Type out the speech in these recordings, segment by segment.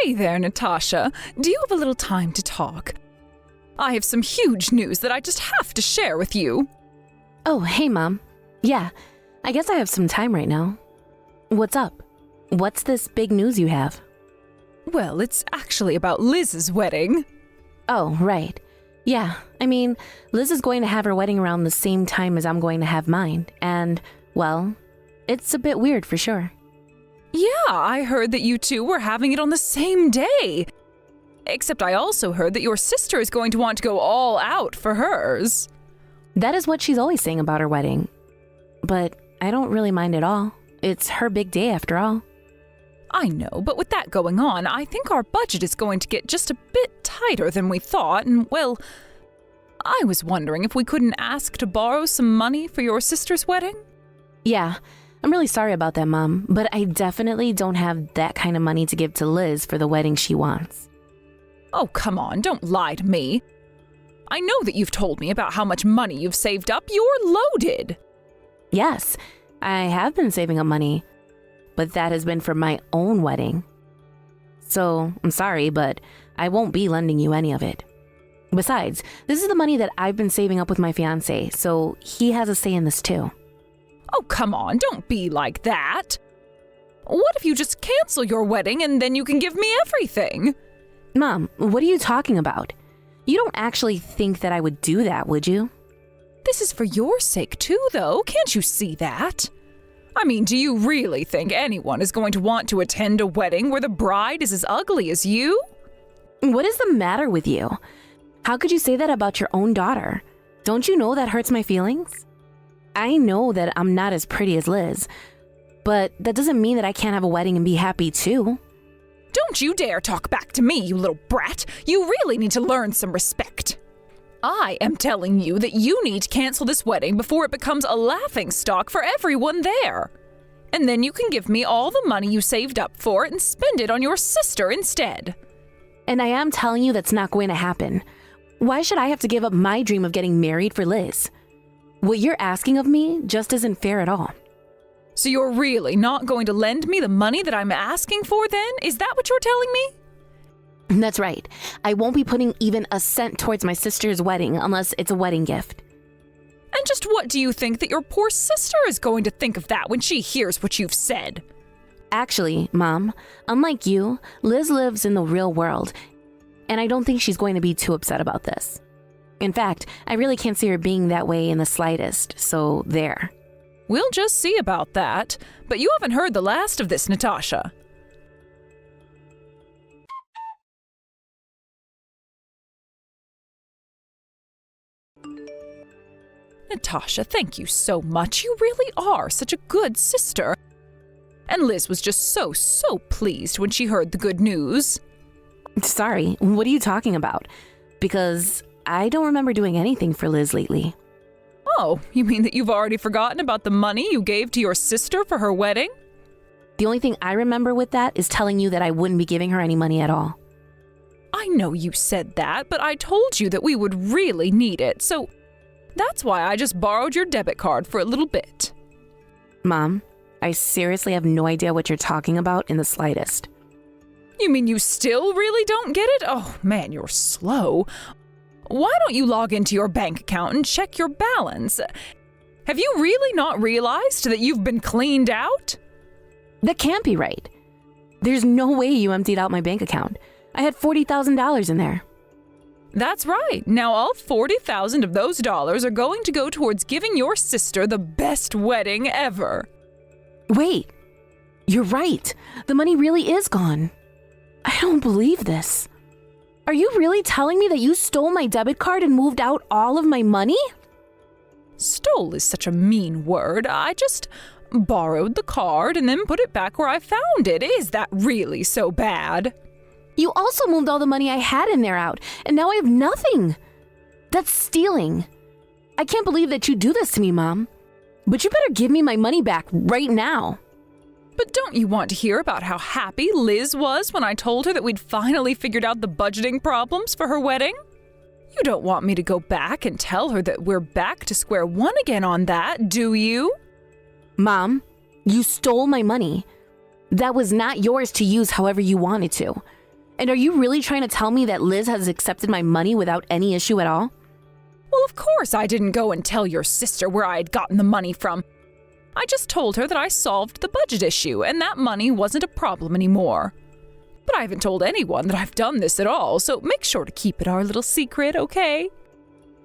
Hey there, Natasha. Do you have a little time to talk? I have some huge news that I just have to share with you. Oh, hey, Mom. Yeah, I guess I have some time right now. What's up? What's this big news you have? Well, it's actually about Liz's wedding. Oh, right. Yeah, I mean, Liz is going to have her wedding around the same time as I'm going to have mine, and, well, it's a bit weird for sure. Yeah, I heard that you two were having it on the same day. Except I also heard that your sister is going to want to go all out for hers. That is what she's always saying about her wedding. But I don't really mind at all. It's her big day after all. I know, but with that going on, I think our budget is going to get just a bit tighter than we thought, and, well, I was wondering if we couldn't ask to borrow some money for your sister's wedding? Yeah, I'm really sorry about that, Mom, but I definitely don't have that kind of money to give to Liz for the wedding she wants. Oh, come on, don't lie to me. I know that you've told me about how much money you've saved up. You're loaded. Yes, I have been saving up money, but that has been for my own wedding. So, I'm sorry, but I won't be lending you any of it. Besides, this is the money that I've been saving up with my fiancé, so he has a say in this too. Oh, come on, don't be like that. What if you just cancel your wedding and then you can give me everything? Mom, what are you talking about? You don't actually think that I would do that, would you? This is for your sake too, though. Can't you see that? I mean, do you really think anyone is going to want to attend a wedding where the bride is as ugly as you? What is the matter with you? How could you say that about your own daughter? Don't you know that hurts my feelings? I know that I'm not as pretty as Liz, but that doesn't mean that I can't have a wedding and be happy too. Don't you dare talk back to me, you little brat. You really need to learn some respect. I am telling you that you need to cancel this wedding before it becomes a laughingstock for everyone there. And then you can give me all the money you saved up for it and spend it on your sister instead. And I am telling you that's not going to happen. Why should I have to give up my dream of getting married for Liz? What you're asking of me just isn't fair at all. So you're really not going to lend me the money that I'm asking for then? Is that what you're telling me? That's right. I won't be putting even a cent towards my sister's wedding unless it's a wedding gift. And just what do you think that your poor sister is going to think of that when she hears what you've said? Actually, Mom, unlike you, Liz lives in the real world, and I don't think she's going to be too upset about this. In fact, I really can't see her being that way in the slightest, so there. We'll just see about that. But you haven't heard the last of this, Natasha. Natasha, thank you so much. You really are such a good sister. And Liz was just so pleased when she heard the good news. Sorry, what are you talking about? Because I don't remember doing anything for Liz lately. Oh, you mean that you've already forgotten about the money you gave to your sister for her wedding? The only thing I remember with that is telling you that I wouldn't be giving her any money at all. I know you said that, but I told you that we would really need it, so that's why I just borrowed your debit card for a little bit. Mom, I seriously have no idea what you're talking about in the slightest. You mean you still really don't get it? Oh, man, you're slow. Why don't you log into your bank account and check your balance? Have you really not realized that you've been cleaned out? That can't be right. There's no way you emptied out my bank account. I had $40,000 in there. That's right. Now all 40,000 of those dollars are going to go towards giving your sister the best wedding ever. Wait, you're right. The money really is gone. I don't believe this. Are you really telling me that you stole my debit card and moved out all of my money? Stole is such a mean word. I just borrowed the card and then put it back where I found it. Is that really so bad? You also moved all the money I had in there out, and now I have nothing. That's stealing. I can't believe that you do this to me, Mom. But you better give me my money back right now. But don't you want to hear about how happy Liz was when I told her that we'd finally figured out the budgeting problems for her wedding? You don't want me to go back and tell her that we're back to square one again on that, do you? Mom, you stole my money. That was not yours to use however you wanted to. And are you really trying to tell me that Liz has accepted my money without any issue at all? Well, of course I didn't go and tell your sister where I had gotten the money from. I just told her that I solved the budget issue and that money wasn't a problem anymore. But I haven't told anyone that I've done this at all, so make sure to keep it our little secret, okay?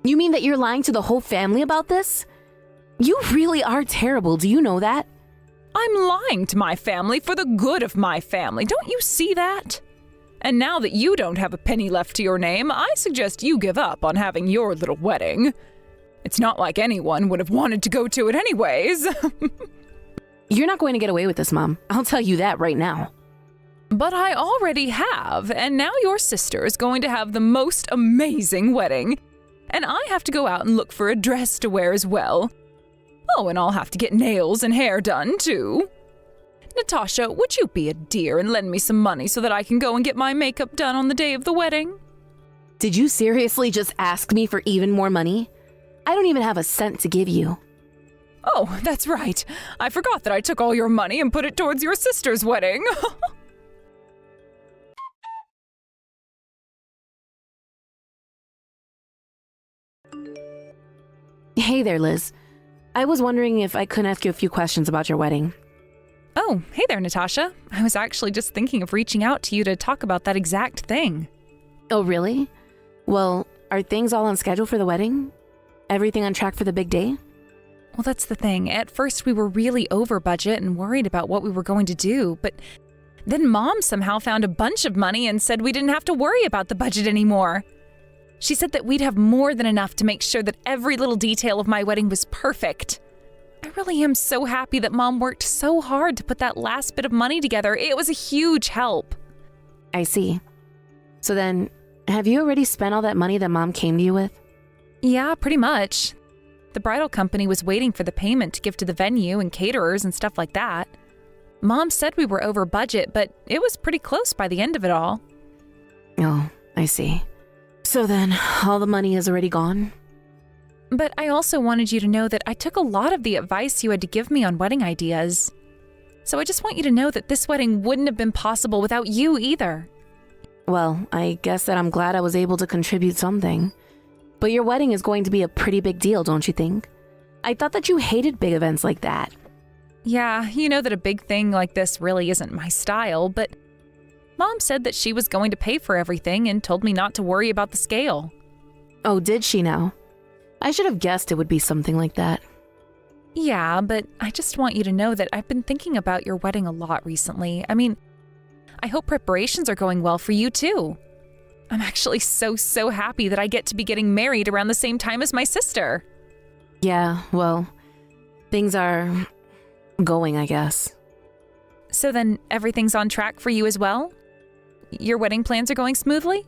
You mean that you're lying to the whole family about this? You really are terrible, do you know that? I'm lying to my family for the good of my family, don't you see that? And now that you don't have a penny left to your name, I suggest you give up on having your little wedding. It's not like anyone would have wanted to go to it anyways. You're not going to get away with this, Mom. I'll tell you that right now. But I already have, and now your sister is going to have the most amazing wedding. And I have to go out and look for a dress to wear as well. Oh, and I'll have to get nails and hair done, too. Natasha, would you be a dear and lend me some money so that I can go and get my makeup done on the day of the wedding? Did you seriously just ask me for even more money? I don't even have a cent to give you. Oh, that's right. I forgot that I took all your money and put it towards your sister's wedding. Hey there, Liz. I was wondering if I could ask you a few questions about your wedding. Oh, hey there, Natasha. I was actually just thinking of reaching out to you to talk about that exact thing. Oh, really? Well, are things all on schedule for the wedding? Everything on track for the big day? Well, that's the thing. At first, we were really over budget and worried about what we were going to do, but then Mom somehow found a bunch of money and said we didn't have to worry about the budget anymore. She said that we'd have more than enough to make sure that every little detail of my wedding was perfect. I really am so happy that Mom worked so hard to put that last bit of money together. It was a huge help. I see. So then, have you already spent all that money that Mom came to you with? Yeah, pretty much. The bridal company was waiting for the payment to give to the venue and caterers and stuff like that. Mom said we were over budget, but it was pretty close by the end of it all. Oh, I see. So then, all the money is already gone? But I also wanted you to know that I took a lot of the advice you had to give me on wedding ideas. So I just want you to know that this wedding wouldn't have been possible without you either. Well, I guess that I'm glad I was able to contribute something. But your wedding is going to be a pretty big deal, don't you think? I thought that you hated big events like that. Yeah, you know that a big thing like this really isn't my style, but Mom said that she was going to pay for everything and told me not to worry about the scale. Oh, did she now? I should have guessed it would be something like that. Yeah, but I just want you to know that I've been thinking about your wedding a lot recently. I mean, I hope preparations are going well for you too. I'm actually so happy that I get to be getting married around the same time as my sister. Yeah, well, things are going, I guess. So then everything's on track for you as well? Your wedding plans are going smoothly?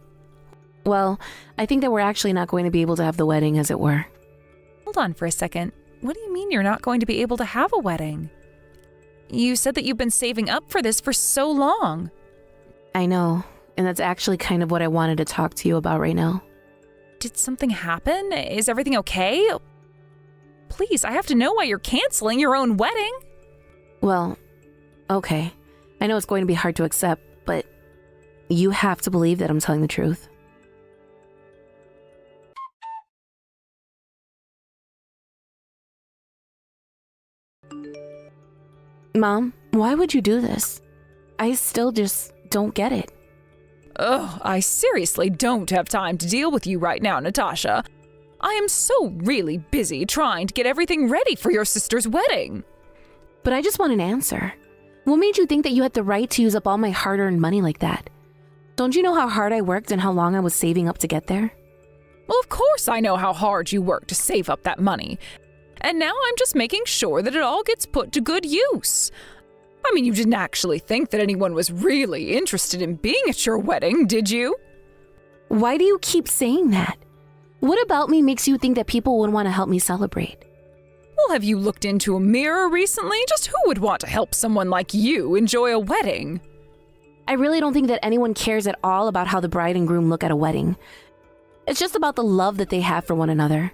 Well, I think that we're actually not going to be able to have the wedding, as it were. Hold on for a second. What do you mean you're not going to be able to have a wedding? You said that you've been saving up for this for so long. I know, and that's actually kind of what I wanted to talk to you about right now. Did something happen? Is everything okay? Please, I have to know why you're canceling your own wedding. Well, okay. I know it's going to be hard to accept, but you have to believe that I'm telling the truth. Mom, why would you do this? I still just don't get it. Ugh, I seriously don't have time to deal with you right now, Natasha. I am so really busy trying to get everything ready for your sister's wedding. But I just want an answer. What made you think that you had the right to use up all my hard-earned money like that? Don't you know how hard I worked and how long I was saving up to get there? Well, of course I know how hard you worked to save up that money. And now I'm just making sure that it all gets put to good use. I mean, you didn't actually think that anyone was really interested in being at your wedding, did you? Why do you keep saying that? What about me makes you think that people would want to help me celebrate? Well, have you looked into a mirror recently? Just who would want to help someone like you enjoy a wedding? I really don't think that anyone cares at all about how the bride and groom look at a wedding. It's just about the love that they have for one another.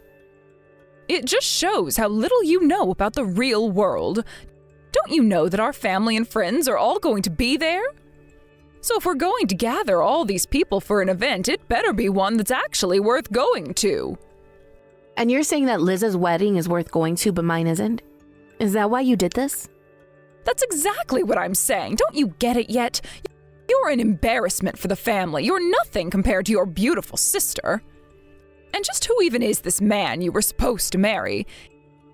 It just shows how little you know about the real world. Don't you know that our family and friends are all going to be there? So if we're going to gather all these people for an event, it better be one that's actually worth going to. And you're saying that Liz's wedding is worth going to, but mine isn't? Is that why you did this? That's exactly what I'm saying. Don't you get it yet? You're an embarrassment for the family. You're nothing compared to your beautiful sister. And just who even is this man you were supposed to marry?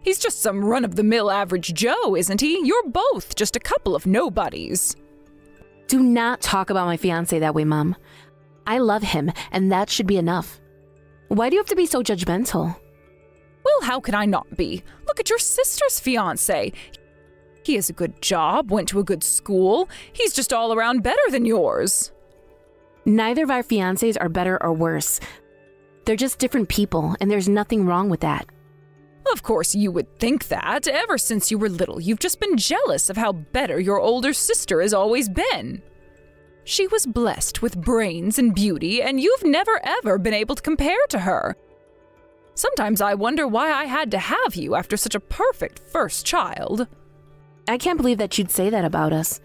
He's just some run-of-the-mill average Joe, isn't he? You're both just a couple of nobodies. Do not talk about my fiancé that way, Mom. I love him, and that should be enough. Why do you have to be so judgmental? Well, how can I not be? Look at your sister's fiancé. He has a good job, went to a good school. He's just all around better than yours. Neither of our fiancés are better or worse. They're just different people, and there's nothing wrong with that. Of course you would think that. Ever since you were little, you've just been jealous of how better your older sister has always been. She was blessed with brains and beauty, and you've never ever been able to compare to her. Sometimes I wonder why I had to have you after such a perfect first child. I can't believe that you'd say that about us.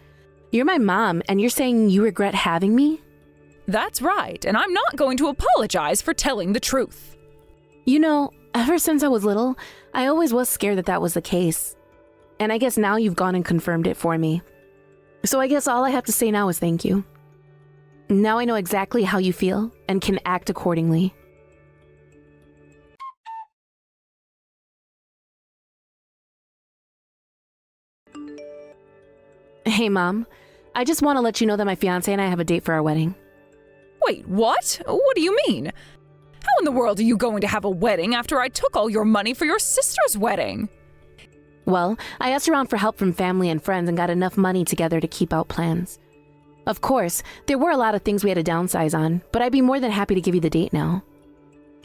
You're my mom, and you're saying you regret having me? That's right, and I'm not going to apologize for telling the truth. You know, ever since I was little, I always was scared that that was the case. And I guess now you've gone and confirmed it for me. So I guess all I have to say now is thank you. Now I know exactly how you feel and can act accordingly. Hey, Mom. I just want to let you know that my fiancé and I have a date for our wedding. Wait, what? What do you mean? How in the world are you going to have a wedding after I took all your money for your sister's wedding? Well, I asked around for help from family and friends and got enough money together to keep out plans. Of course, there were a lot of things we had to downsize on, but I'd be more than happy to give you the date now.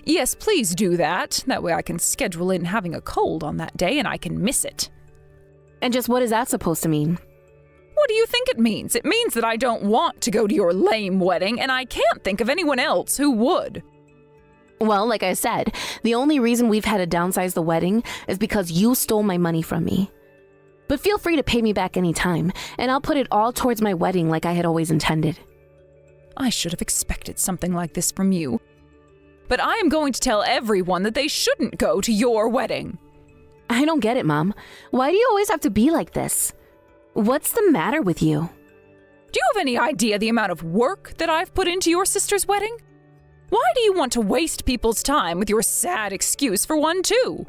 Yes, please do that. That way I can schedule in having a cold on that day and I can miss it. And just what is that supposed to mean? What do you think it means? It means that I don't want to go to your lame wedding, and I can't think of anyone else who would. Well, like I said, the only reason we've had to downsize the wedding is because you stole my money from me. But feel free to pay me back anytime, and I'll put it all towards my wedding like I had always intended. I should have expected something like this from you. But I am going to tell everyone that they shouldn't go to your wedding. I don't get it, Mom. Why do you always have to be like this? What's the matter with you? Do you have any idea the amount of work that I've put into your sister's wedding? Why do you want to waste people's time with your sad excuse for one, too?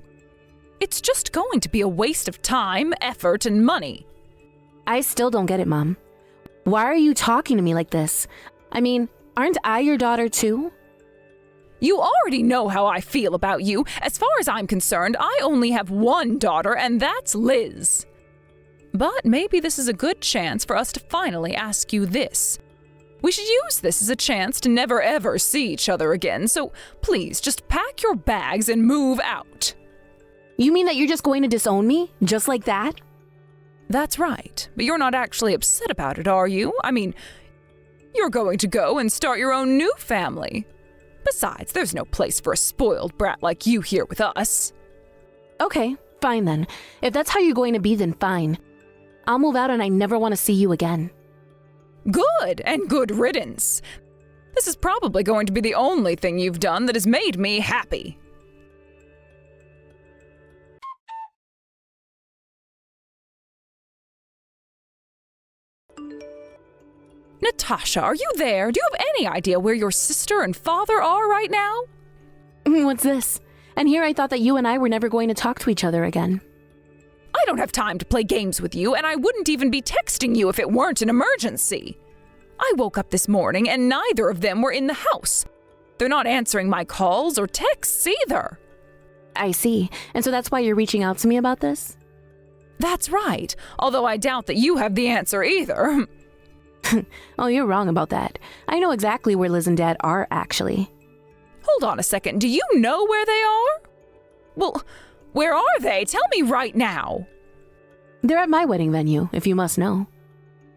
It's just going to be a waste of time, effort, and money. I still don't get it, Mom. Why are you talking to me like this? I mean, aren't I your daughter, too? You already know how I feel about you. As far as I'm concerned, I only have one daughter, and that's Liz. But maybe this is a good chance for us to finally ask you this. We should use this as a chance to never ever see each other again, so please just pack your bags and move out. You mean that you're just going to disown me? Just like that? That's right, but you're not actually upset about it, are you? I mean, you're going to go and start your own new family. Besides, there's no place for a spoiled brat like you here with us. Okay, fine then. If that's how you're going to be, then fine. I'll move out and I never want to see you again. Good, and good riddance. This is probably going to be the only thing you've done that has made me happy. Natasha, are you there? Do you have any idea where your sister and father are right now? What's this? And here I thought that you and I were never going to talk to each other again. I don't have time to play games with you, and I wouldn't even be texting you if it weren't an emergency. I woke up this morning and neither of them were in the house. They're not answering my calls or texts either. I see. And so that's why you're reaching out to me about this? That's right, although I doubt that you have the answer either. Oh, you're wrong about that. I know exactly where Liz and Dad are, actually. Hold on a second, do you know where they are? Well, where are they? Tell me right now. They're at my wedding venue, if you must know.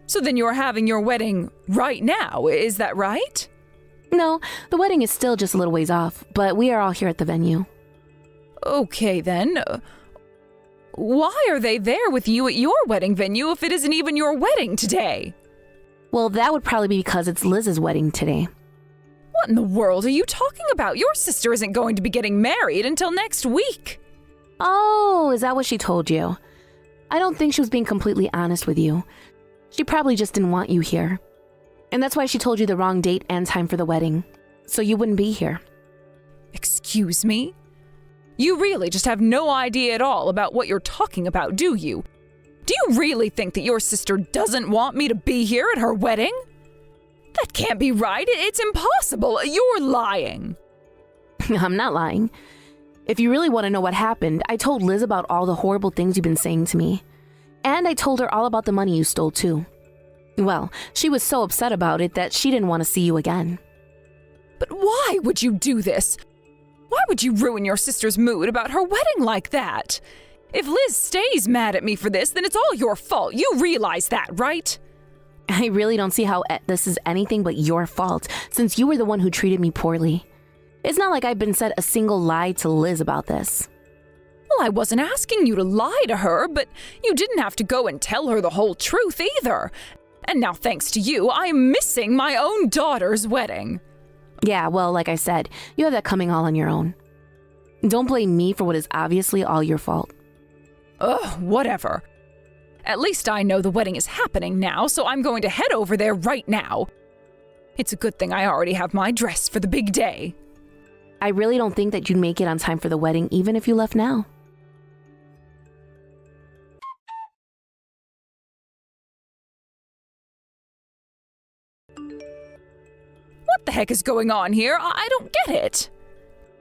So then you're having your wedding right now, is that right? No, the wedding is still just a little ways off, but we are all here at the venue. Okay then. Why are they there with you at your wedding venue if it isn't even your wedding today? Well, that would probably be because it's Liz's wedding today. What in the world are you talking about? Your sister isn't going to be getting married until next week. Oh, is that what she told you? I don't think she was being completely honest with you. She probably just didn't want you here. And that's why she told you the wrong date and time for the wedding, so you wouldn't be here. Excuse me? You really just have no idea at all about what you're talking about, do you? Do you really think that your sister doesn't want me to be here at her wedding? That can't be right. It's impossible. You're lying. I'm not lying. If you really want to know what happened, I told Liz about all the horrible things you've been saying to me. And I told her all about the money you stole too. Well, she was so upset about it that she didn't want to see you again. But why would you do this? Why would you ruin your sister's mood about her wedding like that? If Liz stays mad at me for this, then it's all your fault. You realize that, right? I really don't see how this is anything but your fault, since you were the one who treated me poorly. It's not like I've been said a single lie to Liz about this. Well, I wasn't asking you to lie to her, but you didn't have to go and tell her the whole truth either. And now, thanks to you, I'm missing my own daughter's wedding. Yeah, well, like I said, you have that coming all on your own. Don't blame me for what is obviously all your fault. Ugh, whatever. At least I know the wedding is happening now, so I'm going to head over there right now. It's a good thing I already have my dress for the big day. I really don't think that you'd make it on time for the wedding, even if you left now. What the heck is going on here? I don't get it.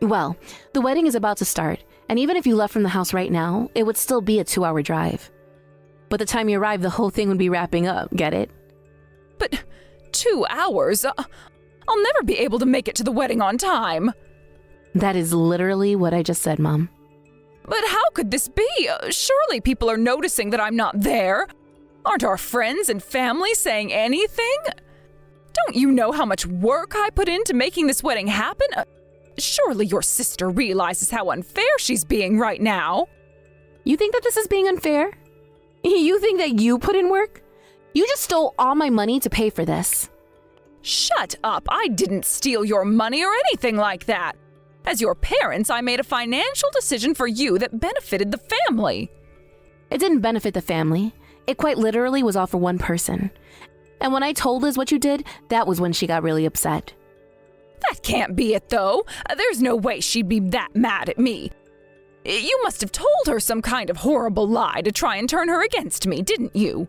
Well, the wedding is about to start, and even if you left from the house right now, it would still be a 2-hour drive. By the time you arrive, the whole thing would be wrapping up, get it? But 2 hours? I'll never be able to make it to the wedding on time. That is literally what I just said, Mom. But how could this be? Surely people are noticing that I'm not there. Aren't our friends and family saying anything? Don't you know how much work I put into making this wedding happen? Surely your sister realizes how unfair she's being right now. You think that this is being unfair? You think that you put in work? You just stole all my money to pay for this. Shut up. I didn't steal your money or anything like that. As your parents, I made a financial decision for you that benefited the family. It didn't benefit the family. It quite literally was all for one person. And when I told Liz what you did, that was when she got really upset. That can't be it, though. There's no way she'd be that mad at me. You must have told her some kind of horrible lie to try and turn her against me, didn't you?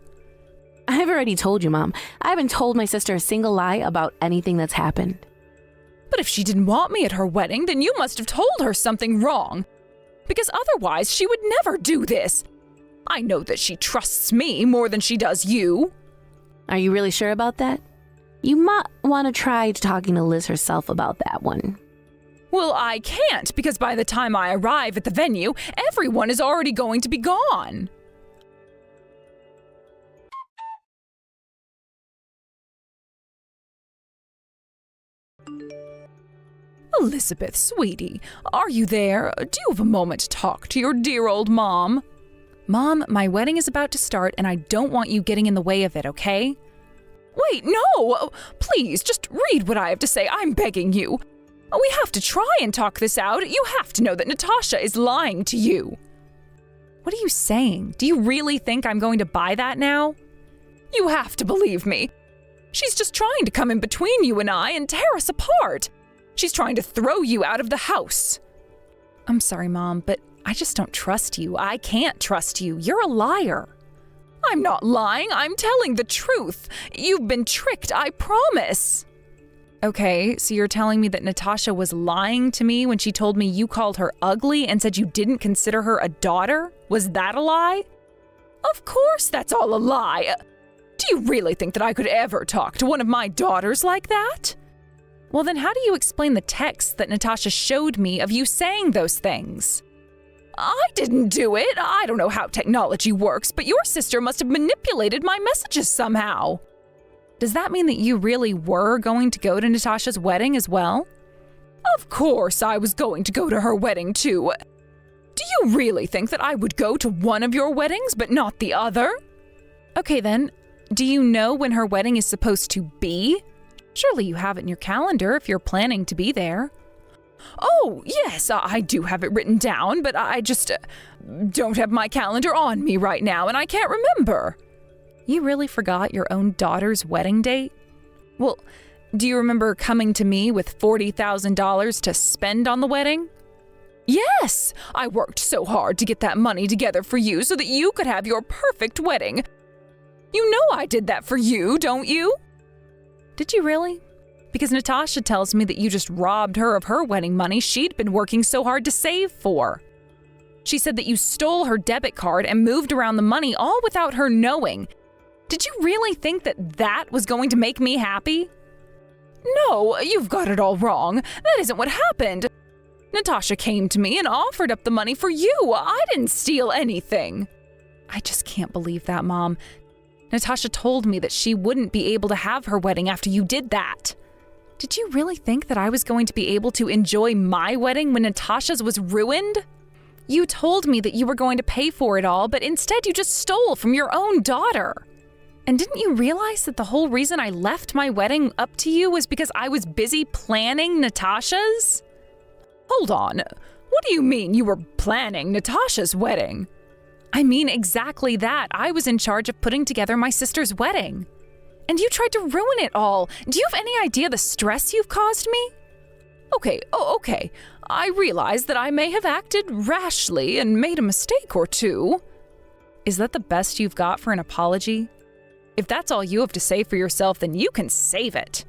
I've already told you, Mom. I haven't told my sister a single lie about anything that's happened. But if she didn't want me at her wedding, then you must have told her something wrong. Because otherwise, she would never do this. I know that she trusts me more than she does you. Are you really sure about that? You might want to try talking to Liz herself about that one. Well, I can't, because by the time I arrive at the venue, everyone is already going to be gone. Elizabeth, sweetie, are you there? Do you have a moment to talk to your dear old mom? Mom, my wedding is about to start and I don't want you getting in the way of it, okay? Wait, no! Please, just read what I have to say, I'm begging you. We have to try and talk this out. You have to know that Natasha is lying to you. What are you saying? Do you really think I'm going to buy that now? You have to believe me. She's just trying to come in between you and I and tear us apart. She's trying to throw you out of the house. I'm sorry, Mom, but I just don't trust you. I can't trust you. You're a liar. I'm not lying. I'm telling the truth. You've been tricked, I promise. Okay, so you're telling me that Natasha was lying to me when she told me you called her ugly and said you didn't consider her a daughter? Was that a lie? Of course that's all a lie. Do you really think that I could ever talk to one of my daughters like that? Well, then how do you explain the texts that Natasha showed me of you saying those things? I didn't do it. I don't know how technology works, but your sister must have manipulated my messages somehow. Does that mean that you really were going to go to Natasha's wedding as well? Of course I was going to go to her wedding too. Do you really think that I would go to one of your weddings but not the other? Okay then, Do you know when her wedding is supposed to be? Surely you have it in your calendar if you're planning to be there. Oh, yes, I do have it written down, but I just don't have my calendar on me right now, and I can't remember. You really forgot your own daughter's wedding date? Well, do you remember coming to me with $40,000 to spend on the wedding? Yes, I worked so hard to get that money together for you so that you could have your perfect wedding. You know I did that for you, don't you? Did you really? Because Natasha tells me that you just robbed her of her wedding money she'd been working so hard to save for. She said that you stole her debit card and moved around the money all without her knowing. Did you really think that that was going to make me happy? No, you've got it all wrong. That isn't what happened. Natasha came to me and offered up the money for you. I didn't steal anything. I just can't believe that, Mom. Natasha told me that she wouldn't be able to have her wedding after you did that. Did you really think that I was going to be able to enjoy my wedding when Natasha's was ruined? You told me that you were going to pay for it all, but instead you just stole from your own daughter. And didn't you realize that the whole reason I left my wedding up to you was because I was busy planning Natasha's? Hold on. What do you mean you were planning Natasha's wedding? I mean exactly that. I was in charge of putting together my sister's wedding. And you tried to ruin it all. Do you have any idea the stress you've caused me? Okay. I realize that I may have acted rashly and made a mistake or two. Is that the best you've got for an apology? If that's all you have to say for yourself, then you can save it.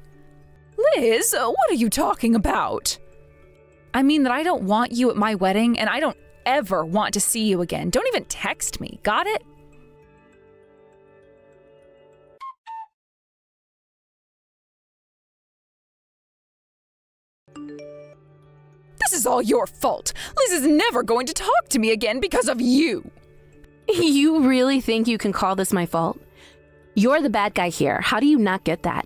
Liz, what are you talking about? I mean that I don't want you at my wedding, and I don't ever want to see you again. Don't even text me, got it? This is all your fault. Liz is never going to talk to me again because of you. You really think you can call this my fault? You're the bad guy here. How do you not get that?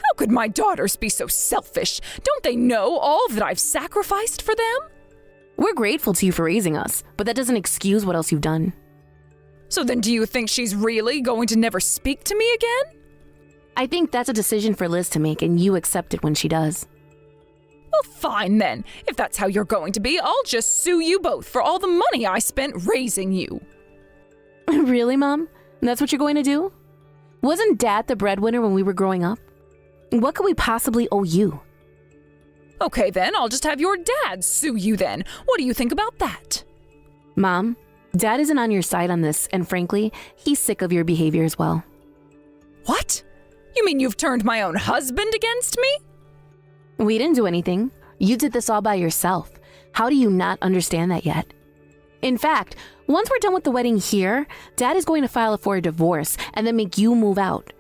How could my daughters be so selfish? Don't they know all that I've sacrificed for them? We're grateful to you for raising us, but that doesn't excuse what else you've done. So then do you think she's really going to never speak to me again? I think that's a decision for Liz to make, and you accept it when she does. Well, fine then. If that's how you're going to be, I'll just sue you both for all the money I spent raising you. Really, Mom? That's what you're going to do? Wasn't Dad the breadwinner when we were growing up? What could we possibly owe you? Okay then, I'll just have your dad sue you then. What do you think about that? Mom, Dad isn't on your side on this, and frankly, he's sick of your behavior as well. What? You mean you've turned my own husband against me? We didn't do anything. You did this all by yourself. How do you not understand that yet? In fact, once we're done with the wedding here, Dad is going to file for a divorce and then make you move out.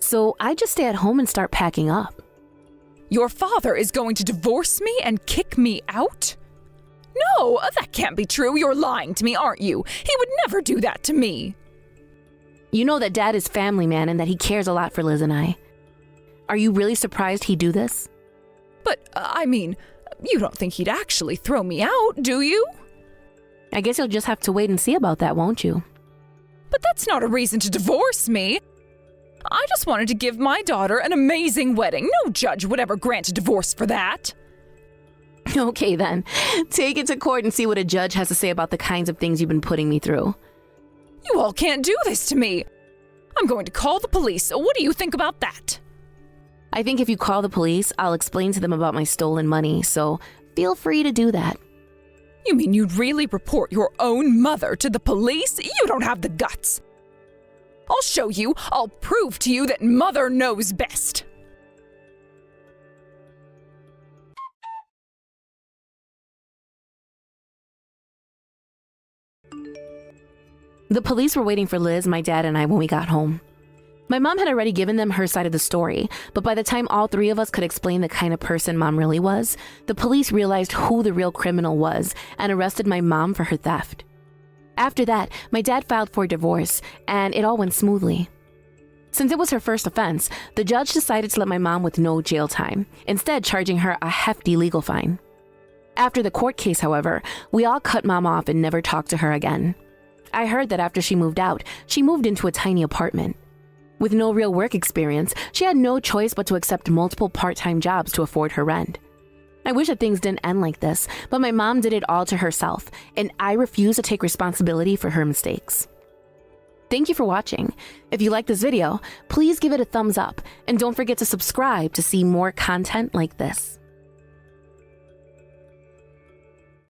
So I just stay at home and start packing up. Your father is going to divorce me and kick me out? No, that can't be true. You're lying to me, aren't you? He would never do that to me. You know that Dad is family man and that he cares a lot for Liz and I. Are you really surprised he'd do this? But, I mean, you don't think he'd actually throw me out, do you? I guess you'll just have to wait and see about that, won't you? But that's not a reason to divorce me. I just wanted to give my daughter an amazing wedding. No judge would ever grant a divorce for that. Okay then, take it to court and see what a judge has to say about the kinds of things you've been putting me through. You all can't do this to me. I'm going to call the police. What do you think about that? I think if you call the police, I'll explain to them about my stolen money, so feel free to do that. You mean you'd really report your own mother to the police? You don't have the guts. I'll show you. I'll prove to you that Mother knows best. The police were waiting for Liz, my dad, and I when we got home. My mom had already given them her side of the story, but by the time all three of us could explain the kind of person Mom really was, the police realized who the real criminal was and arrested my mom for her theft. After that, my dad filed for a divorce, and it all went smoothly. Since it was her first offense, the judge decided to let my mom with no jail time, instead charging her a hefty legal fine. After the court case, however, we all cut Mom off and never talked to her again. I heard that after she moved out, she moved into a tiny apartment. With no real work experience, she had no choice but to accept multiple part-time jobs to afford her rent. I wish that things didn't end like this, but my mom did it all to herself, and I refuse to take responsibility for her mistakes. Thank you for watching. If you like this video, please give it a thumbs up, and don't forget to subscribe to see more content like this.